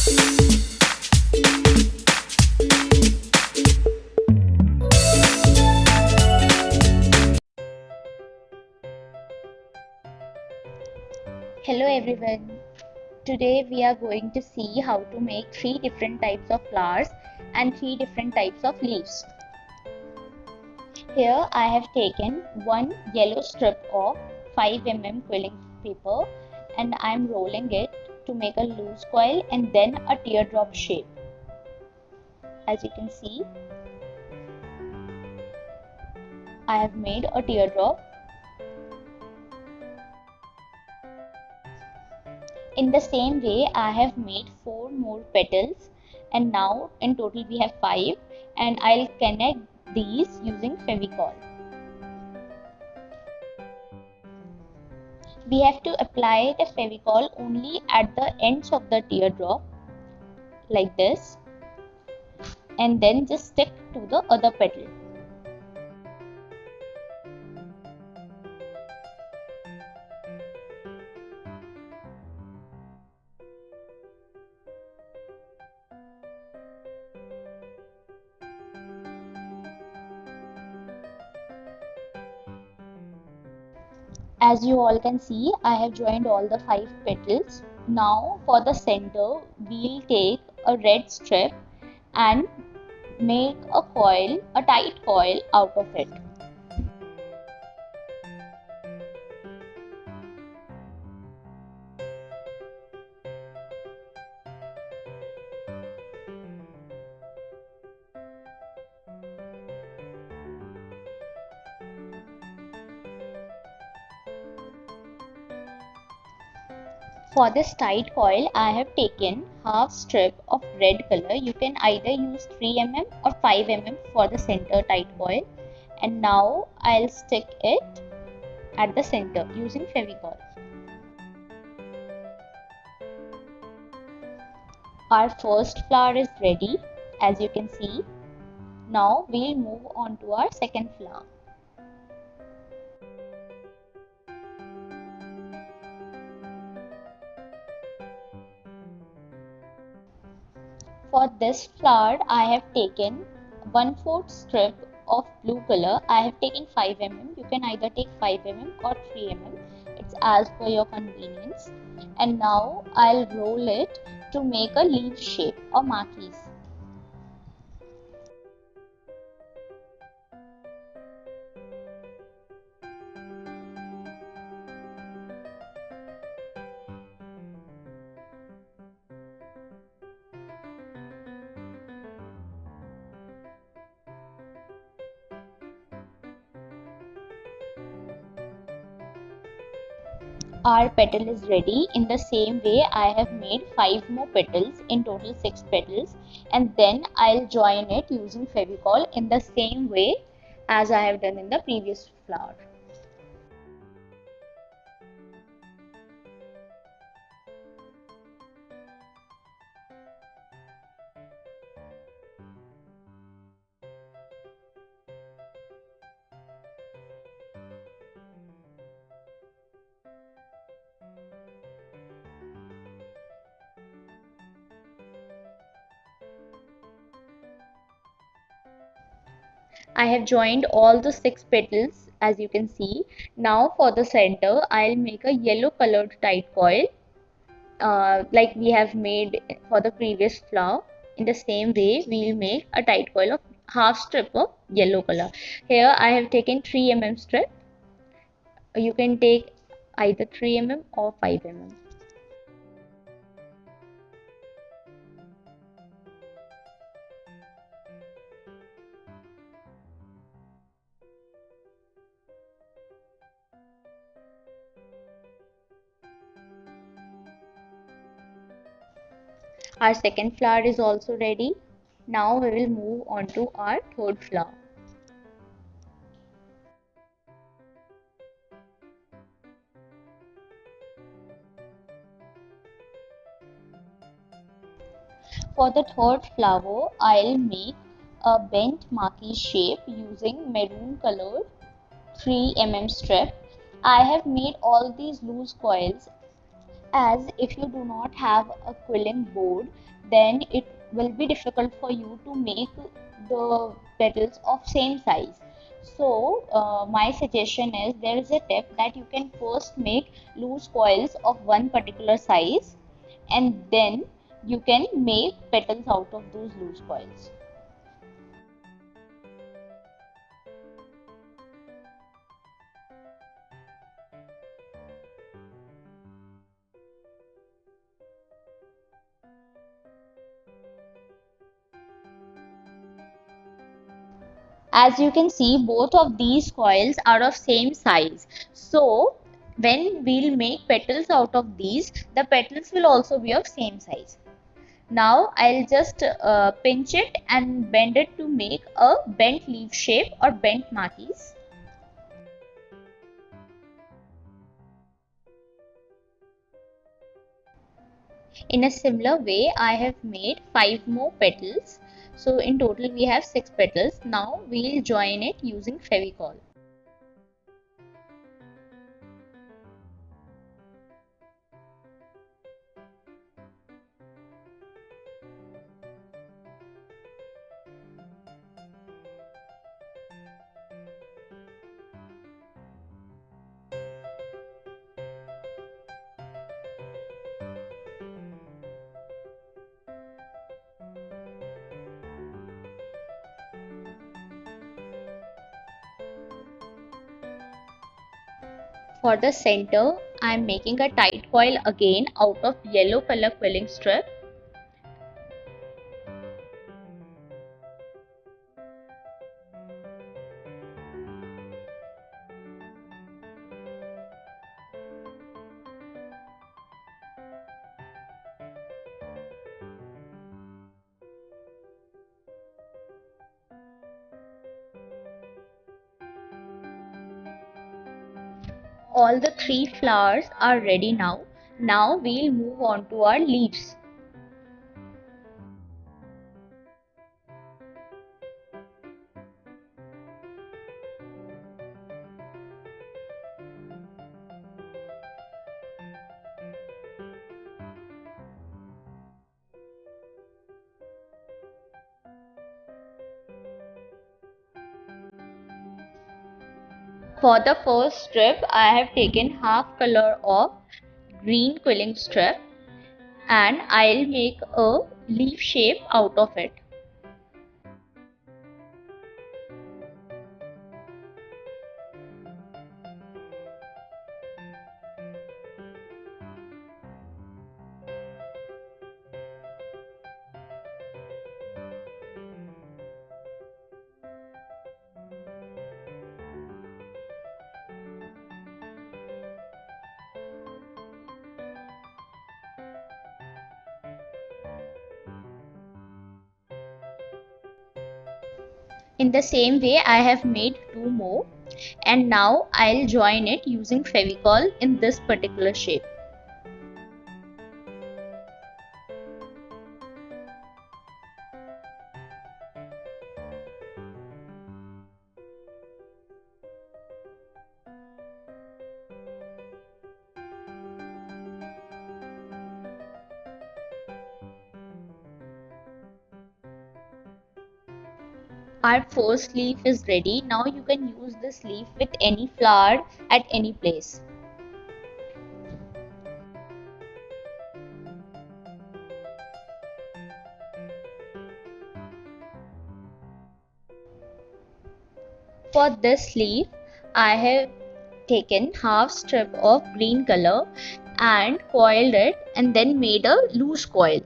Hello everyone. Today we are going to see how to make three different types of flowers and three different types of leaves. Here I have taken one yellow strip of 5 mm quilling paper and I am rolling it to make a loose coil and then a teardrop shape. As you can see, I have made a teardrop. In the same way, I have made 4 more petals and now in total we have 5, and I'll connect these using Fevicol. We have to apply the Fevicol only at the ends of the teardrop like this, and then just stick to the other petal. As you all can see, I have joined all the 5 petals. Now for the center, we'll take a red strip and make a coil, a tight coil out of it. For this tight coil, I have taken half strip of red color. You can either use 3 mm or 5 mm for the center tight coil. And now I'll stick it at the center using Fevicol. Our first flower is ready, as you can see. Now we'll move on to our second flower. For this flower, I have taken 1/4 strip of blue color. I have taken 5 mm. You can either take 5 mm or 3 mm. It's as per your convenience. And now I'll roll it to make a leaf shape or marquise. Our petal is ready. In the same way, I have made 5 more petals, in total 6 petals, and then I'll join it using Fevicol in the same way as I have done in the previous flower. I have joined all the 6 petals, as you can see. Now for the center, I'll make a yellow colored tight coil like we have made for the previous flower. In the same way, we'll make a tight coil of half strip of yellow color. Here I have taken 3 mm strip. You can take either 3 mm or 5 mm. Our second flower is also ready. Now we will move on to our third flower. For the third flower, I'll make a bent marquise shape using maroon colored 3 mm strip. I have made all these loose coils as if you do not have a quilling board, then it will be difficult for you to make the petals of same size. So my suggestion is, there is a tip that you can first make loose coils of one particular size, and then you can make petals out of those loose coils. As you can see, both of these coils are of same size. So when we'll make petals out of these, the petals will also be of same size. Now I'll just pinch it and bend it to make a bent leaf shape or bent marquise. In a similar way, I have made 5 more petals. So in total we have 6 petals. Now we'll join it using Fevicol. For the center, I am making a tight coil again out of yellow color quilling strip. All the 3 flowers are ready now. Now we'll move on to our leaves. For the first strip, I have taken half color of green quilling strip and I'll make a leaf shape out of it. In the same way, I have made 2 more, and now I'll join it using Fevicol in this particular shape. Our first leaf is ready. Now you can use this leaf with any flower at any place. For this leaf, I have taken half strip of green color and coiled it and then made a loose coil.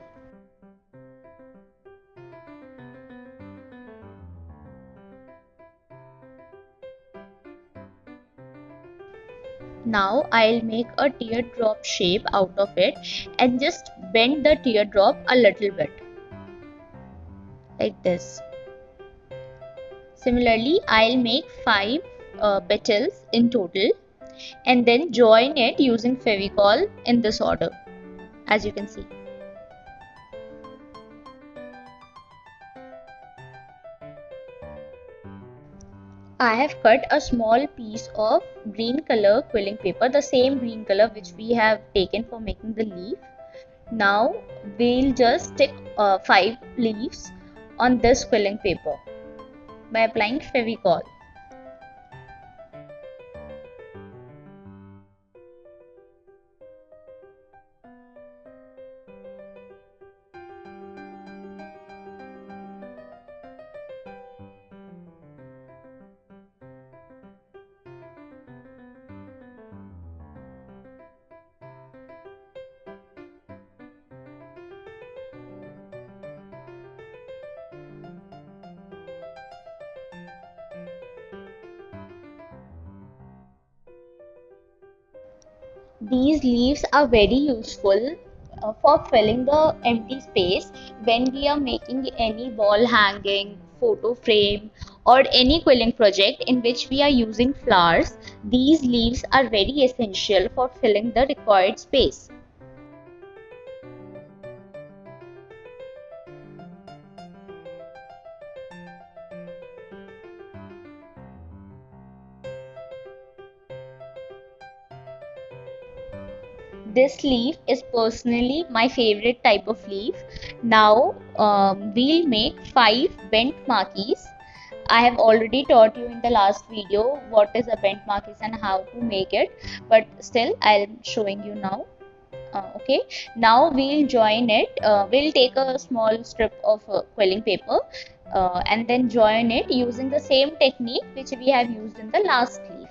Now I'll make a teardrop shape out of it and just bend the teardrop a little bit like this. Similarly, I'll make 5 petals in total and then join it using Fevicol in this order, as you can see. I have cut a small piece of green color quilling paper, the same green color which we have taken for making the leaf. Now we'll just stick 5 leaves on this quilling paper by applying Fevicol. These leaves are very useful for filling the empty space when we are making any wall hanging, photo frame, or any quilling project in which we are using flowers. These leaves are very essential for filling the required space. This leaf is personally my favorite type of leaf. Now we'll make 5 bent marquees. I have already taught you in the last video what is a bent marquees and how to make it, but still I'm showing you now. Okay, now we'll join it. We'll take a small strip of quilling paper and then join it using the same technique which we have used in the last leaf.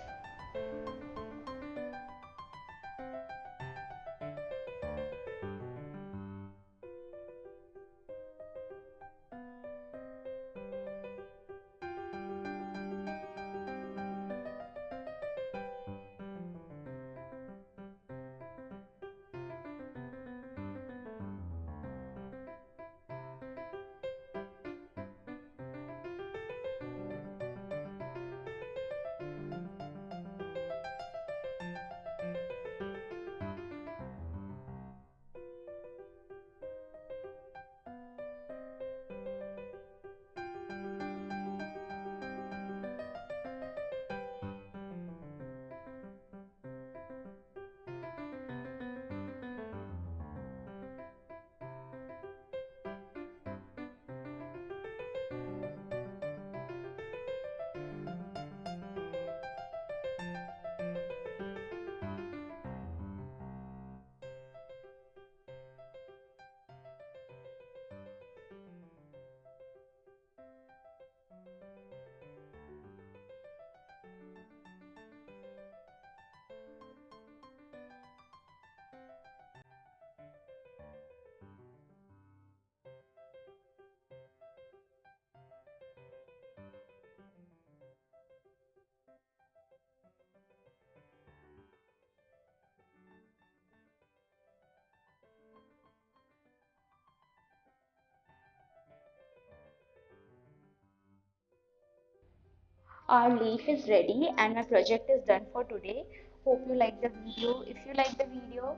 Our leaf is ready and our project is done for today. Hope you like the video. If you like the video,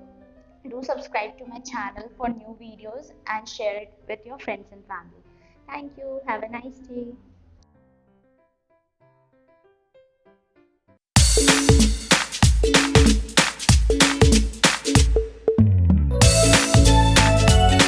do subscribe to my channel for new videos and share it with your friends and family. Thank you. Have a nice day.